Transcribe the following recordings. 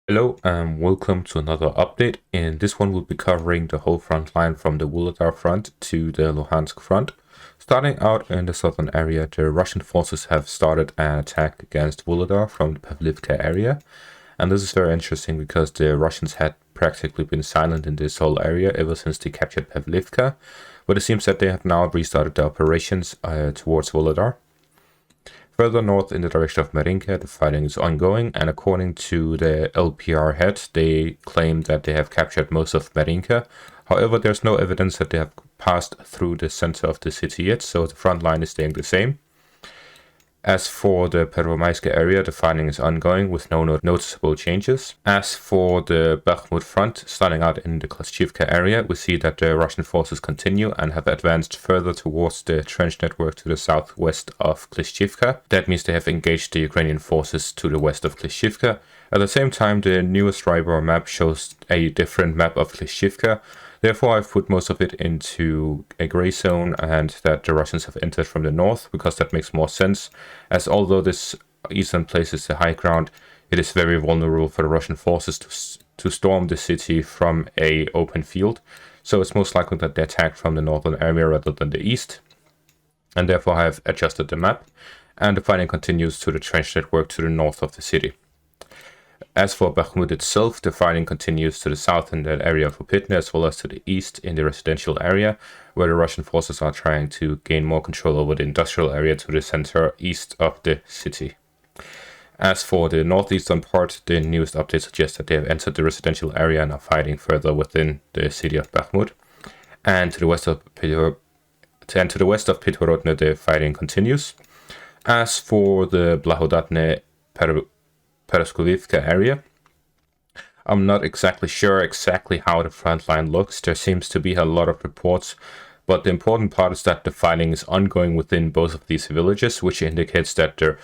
Hello and welcome to another update. In this one we'll be covering the whole front line from the Soledar front to the Luhansk front. Starting out in the southern area, the Russian forces have started an attack against Soledar from the Pavlivka area. And this is very interesting because the Russians had practically been silent in this whole area ever since they captured Pavlivka. But it seems that they have now restarted their operations towards Soledar. Further north in the direction of Marinka, the fighting is ongoing, and according to the LPR head, they claim that they have captured most of Marinka. However, there's no evidence that they have passed through the center of the city yet, so the front line is staying the same. As for the Pervomaiska area, the fighting is ongoing with no noticeable changes. As for the Bakhmut front, starting out in the Klishchiivka area, we see that the Russian forces continue and have advanced further towards the trench network to the southwest of Klishchiivka. That means they have engaged the Ukrainian forces to the west of Klishchiivka. At the same time, the newest radar map shows a different map of Klishchiivka. Therefore, I've put most of it into a gray zone and that the Russians have entered from the north, because that makes more sense, as although this eastern place is the high ground, it is very vulnerable for the Russian forces to storm the city from a open field. So it's most likely that they attack from the northern area rather than the east. And therefore I have adjusted the map, and the fighting continues to the trench network to the north of the city. As for Bakhmut itself, the fighting continues to the south in the area of Upitne, as well as to the east in the residential area, where the Russian forces are trying to gain more control over the industrial area to the center east of the city. As for the northeastern part, the newest update suggests that they have entered the residential area and are fighting further within the city of Bakhmut. And to the west of Pitvorodne, the fighting continues. As for the Blahodatne Pereskovivka area, I'm not exactly sure how the front line looks. There seems to be a lot of reports, but the important part is that the fighting is ongoing within both of these villages, which indicates that the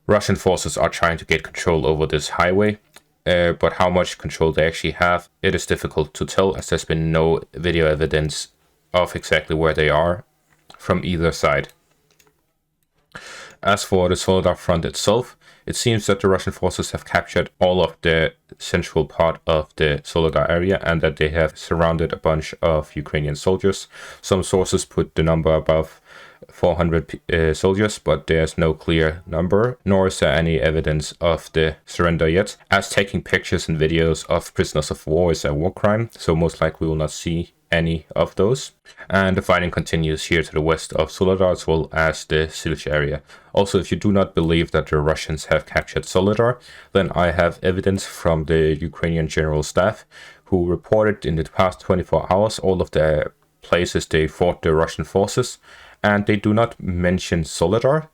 Russian forces are trying to get control over this highway. But how much control they actually have, it is difficult to tell, as there's been no video evidence of exactly where they are from either side. As for the Soledar front itself, it seems that the Russian forces have captured all of the central part of the Soledar area and that they have surrounded a bunch of Ukrainian soldiers. Some sources put the number above 400 soldiers, but there's no clear number, nor is there any evidence of the surrender yet, as taking pictures and videos of prisoners of war is a war crime, so most likely we will not see any of those. And the fighting continues here to the west of Soledar, as well as the Silch area. Also, if you do not believe that the Russians have captured Soledar, then I have evidence from the Ukrainian General Staff, who reported in the past 24 hours all of the places they fought the Russian forces, and they do not mention Soledar,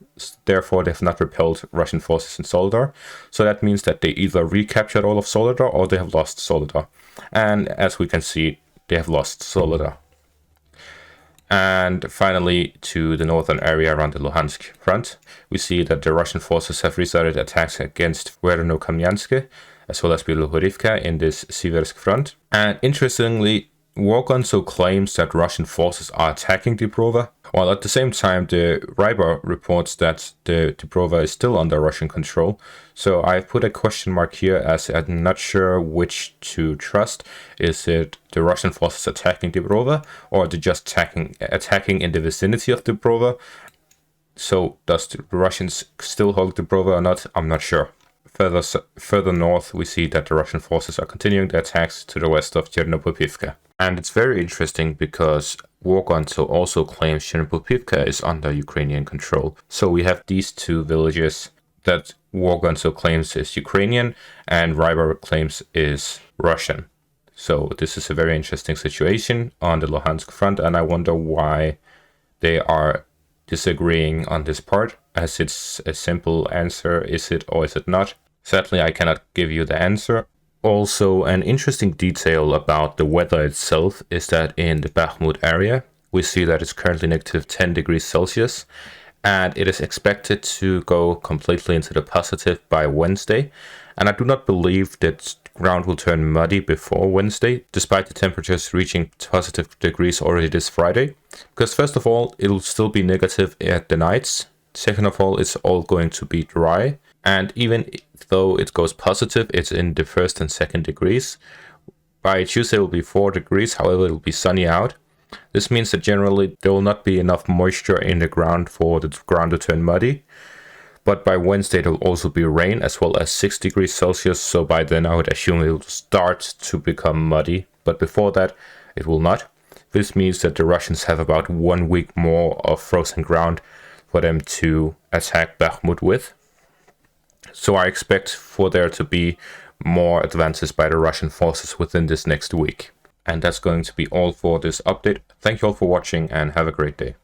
therefore they have not repelled Russian forces in Soledar. So that means that they either recaptured all of Soledar or they have lost Soledar. And as we can see, they have lost Soledar. And finally, to the northern area around the Luhansk front, we see that the Russian forces have restarted attacks against Verno-Kamyanske, as well as Bilohorivka in this Siversk front. And interestingly, Wargonso claims that Russian forces are attacking Dubrova, while at the same time the Ryber reports that the Dubrova is still under Russian control. So I've put a question mark here, as I'm not sure which to trust. Is it the Russian forces attacking Dubrova, or are they just attacking in the vicinity of Dubrova? So does the Russians still hold Dubrova or not? I'm not sure. Further north, we see that the Russian forces are continuing their attacks to the west of Chernopolpivka. And it's very interesting because Wargonso also claims Chernopolpivka is under Ukrainian control. So we have these two villages that Wargonso claims is Ukrainian and Ryber claims is Russian. So this is a very interesting situation on the Luhansk front, and I wonder why they are disagreeing on this part, as it's a simple answer, is it or is it not? Sadly, I cannot give you the answer. Also, an interesting detail about the weather itself is that in the Bakhmut area, we see that it's currently negative 10 degrees Celsius, and it is expected to go completely into the positive by Wednesday. And I do not believe that ground will turn muddy before Wednesday, despite the temperatures reaching positive degrees already this Friday. Because first of all, it'll still be negative at the nights. Second of all, it's all going to be dry. And even though it goes positive, it's in the 1st and 2nd degrees. By Tuesday it will be 4 degrees, however it will be sunny out. This means that generally there will not be enough moisture in the ground for the ground to turn muddy. But by Wednesday there will also be rain as well as 6 degrees Celsius, so by then I would assume it will start to become muddy. But before that it will not. This means that the Russians have about 1 week more of frozen ground for them to attack Bakhmut with. So I expect for there to be more advances by the Russian forces within this next week. And that's going to be all for this update. Thank you all for watching and have a great day.